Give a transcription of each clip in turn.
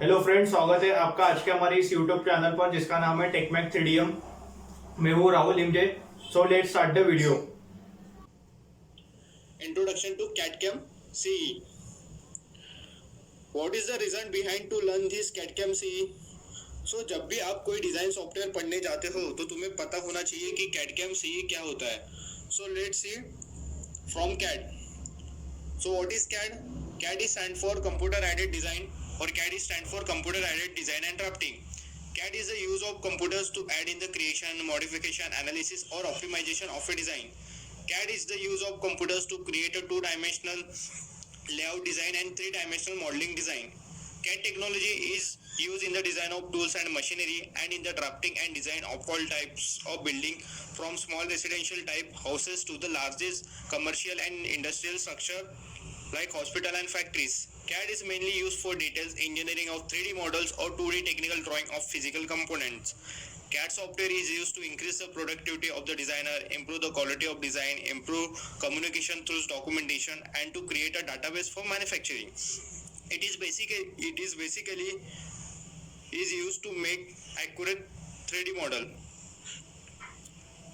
Hello friends, स्वागत है आपका आज के हमारे इस यूट्यूब चैनल पर जिसका नाम है टेकमैक 3DM। मैं हूँ राहुल इमजे। So let's start the video. Introduction to CAD/CAM CE. What is the reason behind to learn this CAD/CAM CE? So जब भी आप कोई डिजाइन सॉफ्टवेयर पढ़ने जाते हो तो तुम्हें पता होना चाहिए कि CAD/CAM CE क्या होता है. So let's see from CAD. So what is CAD? CAD is stand for Computer Aided Design or CAD is stand for Computer Aided Design and Drafting. CAD is the use of computers to aid in the creation, modification, analysis or optimization of a design. CAD is the use of computers to create a two-dimensional layout design and three-dimensional modeling design. CAD technology is used in the design of tools and machinery and in the drafting and design of all types of building from small residential type houses to the largest commercial and industrial structure like hospital and factories. CAD is mainly used for details engineering of 3D models or 2D technical drawing of physical components. CAD software is used to increase the productivity of the designer, improve the quality of design, improve communication through documentation, and to create a database for manufacturing. It is basically is used to make accurate 3D model.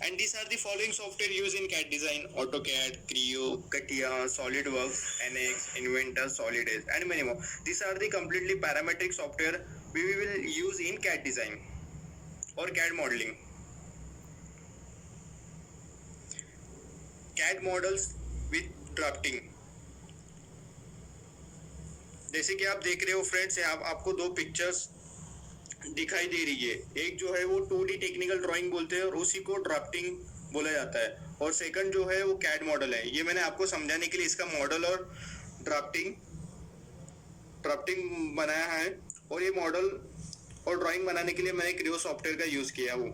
And these are the following software used in CAD design: AutoCAD, Creo, CATIA, SolidWorks, NX, Inventor, Solid Edge, and many more. These are the completely parametric software we will use in CAD design or CAD modeling. CAD models with drafting. जैसे कि आप देख रहे हो friends, यहाँ आपको दो pictures दिखाई दे रही है. एक जो है वो 2D टेक्निकल ड्राइंग बोलते हैं और उसी को ड्राफ्टिंग बोला जाता है, और सेकंड जो है वो कैड मॉडल है. ये मैंने आपको समझाने के लिए इसका मॉडल और ड्राफ्टिंग ड्राफ्टिंग बनाया है, और ये मॉडल और ड्राइंग बनाने के लिए मैंने क्रियो सॉफ्टवेयर का यूज किया वो.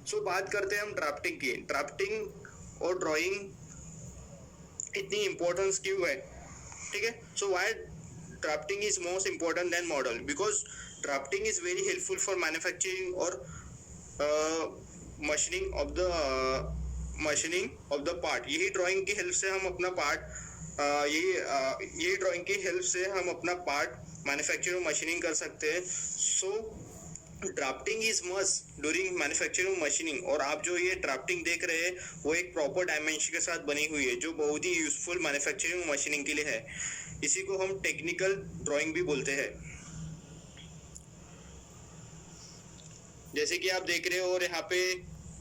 सो बात करते हैं हम ड्राफ्टिंग की. ड्राफ्टिंग और ड्राइंग इतनी इंपॉर्टेंस क्यों है, ठीक है? So why drafting is most important than model? Because drafting is very helpful for manufacturing or machining of the part. यही ड्राइंग की हेल्प से हम अपना पार्ट यही ड्राइंग की हेल्प से हम अपना पार्ट मैन्युफैक्चरिंग मशीनिंग कर सकते हैं. So drafting is must during manufacturing machining. और आप जो ये ड्राफ्टिंग देख रहे हैं वो एक प्रॉपर डायमेंशन के साथ बनी हुई है जो बहुत ही यूजफुल मैन्युफैक्चरिंग मशीनिंग के लिए है. इसी को हम टेक्निकल ड्राइंग भी बोलते हैं. जैसे कि आप देख रहे हो, और यहाँ पे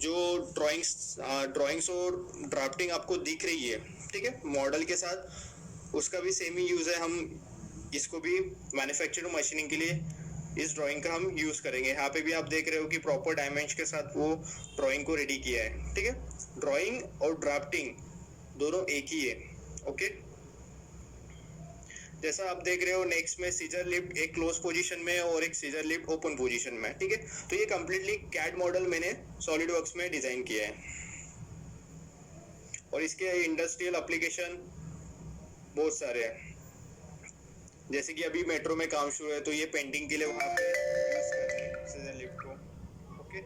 जो ड्राइंग्स और ड्राफ्टिंग आपको दिख रही है, ठीक है, मॉडल के साथ उसका भी सेम ही यूज है. हम इसको भी मैन्युफैक्चरिंग मशीनिंग के लिए इस ड्राइंग का हम यूज करेंगे. यहाँ पे भी आप देख रहे हो कि प्रॉपर डायमेंशन के साथ वो ड्राइंग को रेडी किया है, ठीक है. ड्राइंग और ड्राफ्टिंग दोनों एक ही है. ओके, जैसा आप देख रहे हो नेक्स्ट में सीजर लिफ्ट एक क्लोज पोजीशन में और एक सीजर लिफ्ट ओपन पोजीशन में, ठीक है. तो ये कंप्लीटली कैड मॉडल मैंने सॉलिडवर्क्स में डिजाइन किया है, और इसके इंडस्ट्रियल एप्लीकेशन बहुत सारे हैं. जैसे कि अभी मेट्रो में काम शुरू है तो ये पेंटिंग के लिए वहां पे यूज करते हैं सीजर लिफ्ट को. ओके,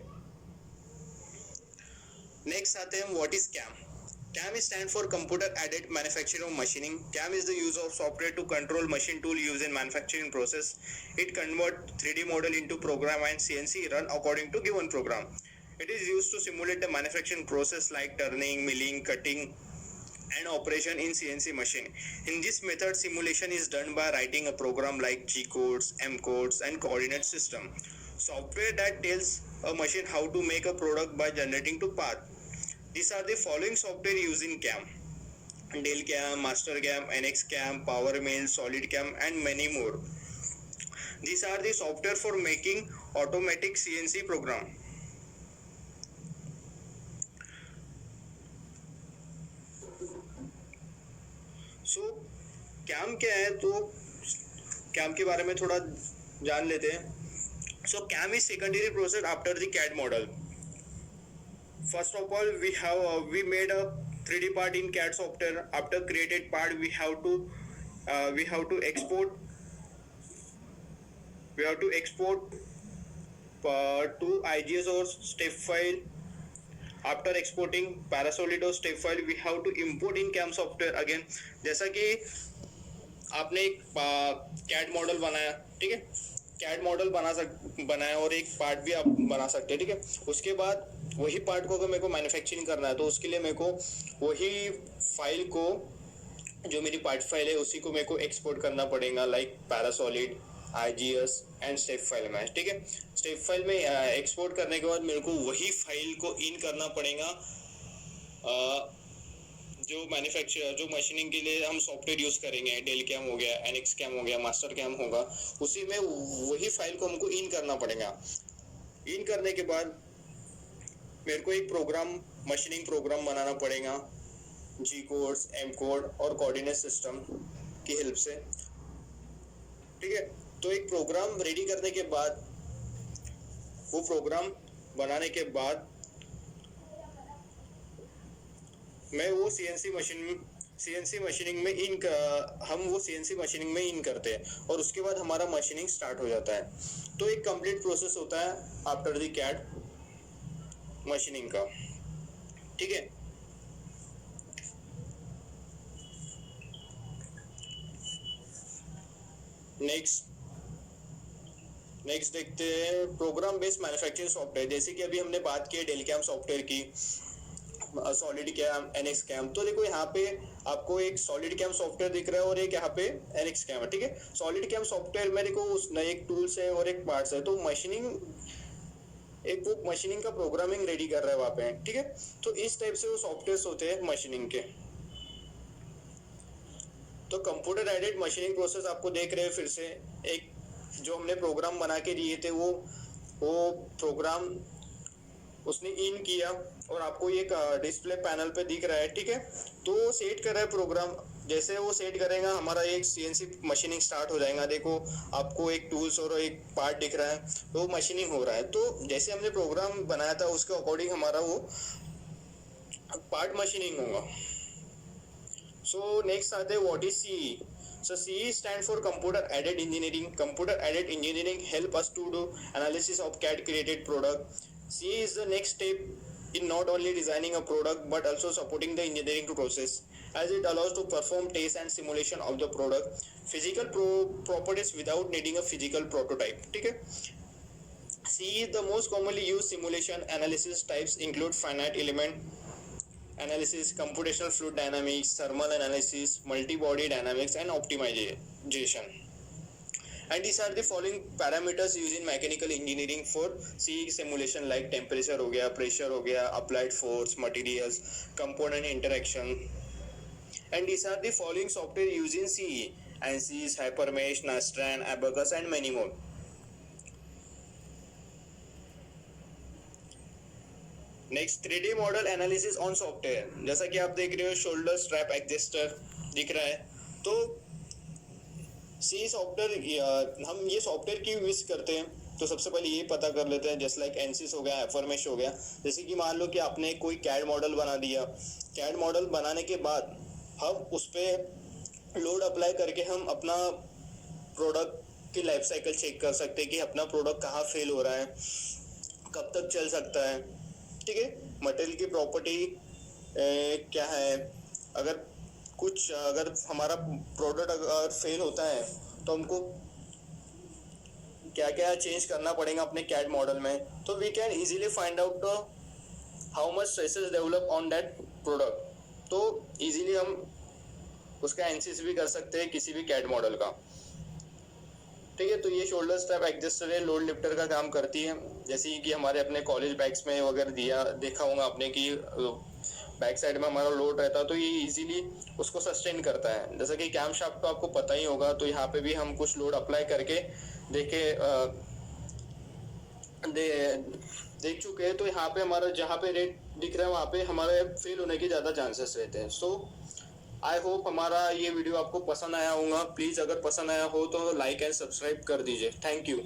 नेक्स्ट आते हैं what is CAM. CAM is stand for Computer Aided Manufacturing or Machining. CAM is the use of software to control machine tool used in manufacturing process. It convert 3D model into program and CNC run according to given program. It is used to simulate the manufacturing process like turning, milling, cutting, and operation in CNC machine. In this method, simulation is done by writing a program like G codes, M codes, and coordinate system. Software that tells a machine how to make a product by generating two paths. These are the following software used in CAM: DELCAM, MasterCam, NXCam, PowerMill, SolidCam, and many more. These are the software for making automatic CNC program. So CAM क्या है, तो CAM के बारे में थोड़ा जान लेते हैं. So CAM is secondary process after the CAD model. First of all, we made a 3D part in CAD software. After created part, we have to export to IGS or step file. After exporting Parasolid or step file, we have to import in CAM software again. जैसा कि आपने एक CAD model बनाया, ठीक है, CAD model बनाया और एक पार्ट भी आप बना सकते हैं, ठीक है। उसके बाद वही पार्ट को अगर मेरे को मैन्युफैक्चरिंग करना है तो उसके लिए मेरे को वही फाइल को, जो मेरी पार्ट फाइल है उसी को मेरे को एक्सपोर्ट करना पड़ेगा, like Parasolid, IGS and STEP file में, ठीक है। स्टेप फाइल में एक्सपोर्ट करने के बाद मेरे को वही फाइल को इन करना पड़ेगा जो मैन्युफैक्चर, जो मशीनिंग के लिए हम सॉफ्टवेयर यूज़ करेंगे, डेल कैम हो गया, एनएक्स कैम हो गया, मास्टर कैम होगा, उसी में वही फाइल को हमको इन करना पड़ेगा। इन करने के बाद मेरे को एक प्रोग्राम, मशीनिंग प्रोग्राम बनाना पड़ेगा, जी कोड्स, एम कोड और कोऑर्डिनेट सिस्टम की हेल्प से, ठीक है। तो एक प्रोग्राम रेडी करने के बाद, वो प्रोग्राम बनाने के बाद मैं वो सीएनसी मशीनिंग में हम वो सीएनसी मशीनिंग में इन करते हैं और उसके बाद हमारा मशीनिंग स्टार्ट हो जाता है। तो एक कंप्लीट प्रोसेस होता है आफ्टर द कैड मशीनिंग का, ठीक है। नेक्स्ट देखते हैं प्रोग्राम बेस्ड मैन्युफैक्चरिंग सॉफ्टवेयर। जैसे कि अभी हमने बात की डेल कैम सॉफ्टवेयर की, सॉलिड कैम, एनएक्स कैम। तो देखो यहाँ पे आपको एक सॉलिड कैम सॉफ्टवेयर दिख रहा है और एक यहाँ पे एनएक्स कैम है, ठीक है। सॉलिड कैम सॉफ्टवेयर में देखो उस एक टूल्स है और एक पार्ट्स है, तो वो मशीनिंग का प्रोग्रामिंग रेडी कर रहा है वहाँ पे, ठीक है। तो इस टाइप से वो सॉफ्टवेयर होते हैं मशीनिंग के। तो कंप्यूटर एडेड मशीनिंग प्रोसेस आपको देख रहे हैं फिर से, एक जो हमने प्रोग्राम बना के दिए थे वो प्रोग्राम उसने इन किया और आपको एक डिस्प्ले पैनल पे दिख रहा है, ठीक है। तो सेट कर रहा है प्रोग्राम, जैसे वो सेट करेगा हमारा एक सीएनसी मशीनिंग स्टार्ट हो जाएगा। देखो आपको एक टूल्स और एक पार्ट दिख रहा है, तो मशीनिंग हो रहा है। तो जैसे हमने प्रोग्राम बनाया था उसके अकॉर्डिंग हमारा वो पार्ट मशीनिंग होगा। सो नेक्स्ट आते हैं what is CE. So CE stand for Computer Aided Engineering. Computer Aided Engineering help us to do analysis of CAD created product. CE is the next step in not only designing a product but also supporting the engineering process, as it allows to perform tests and simulation of the product physical properties without needing a physical prototype, ठीक है। CE is the most commonly used simulation analysis types include finite element analysis, computational fluid dynamics, thermal analysis, multi-body dynamics and optimization. And these are the following parameters used in mechanical engineering for CE simulation, like temperature हो गया, pressure हो गया, applied force, materials, component interaction. And these are the following software used in CE: ANSYS, Hypermesh, Nastran, Abacus and many more. Next 3D model analysis on software. जैसा कि आप देख रहे हो शोल्डर स्ट्रैप एडजस्टर दिख रहा है। तो सी सॉफ्टवेयर, हम ये सॉफ्टवेयर क्यों यूज करते हैं, तो सबसे पहले ये पता कर लेते हैं। जैसे लाइक एनसिस हो गया, हाइपरमेश हो गया। जैसे कि मान लो कि आपने कोई कैड मॉडल बना दिया, कैड मॉडल बनाने के बाद हम उस पर लोड अप्लाई करके हम अपना प्रोडक्ट की लाइफ साइकिल चेक कर सकते हैं कि अपना प्रोडक्ट कहाँ फेल हो रहा है, कब तक चल सकता है, ठीक है। मटेरियल की प्रॉपर्टी क्या है, अगर हमारा प्रोडक्ट अगर फेल होता है तो हमको क्या क्या चेंज करना पड़ेगा अपने कैड मॉडल में। तो we can easily find out how much stresses develop on that product. तो इजीली हम उसका एनालिसिस भी कर सकते हैं किसी भी कैड मॉडल का, ठीक है। तो ये शोल्डर स्ट्रैप एडजस्टर है, लोड लिफ्टर का काम करती है। जैसे कि हमारे अपने कॉलेज बैग्स में वगैरह देखा होगा आपने कि बैक साइड में हमारा लोड रहता है, तो ये इजीली उसको सस्टेन करता है। जैसे कि कैम शाफ्ट तो आपको पता ही होगा, तो यहाँ पे भी हम कुछ लोड अप्लाई करके देख चुके हैं। तो यहाँ पे हमारा जहाँ पे रेट दिख रहा है वहाँ पे हमारे फेल होने के ज़्यादा चांसेस रहते हैं। सो आई होप हमारा ये वीडियो आपको पसंद आया होगा। प्लीज़ अगर पसंद आया हो तो लाइक एंड सब्सक्राइब कर दीजिए। Thank you.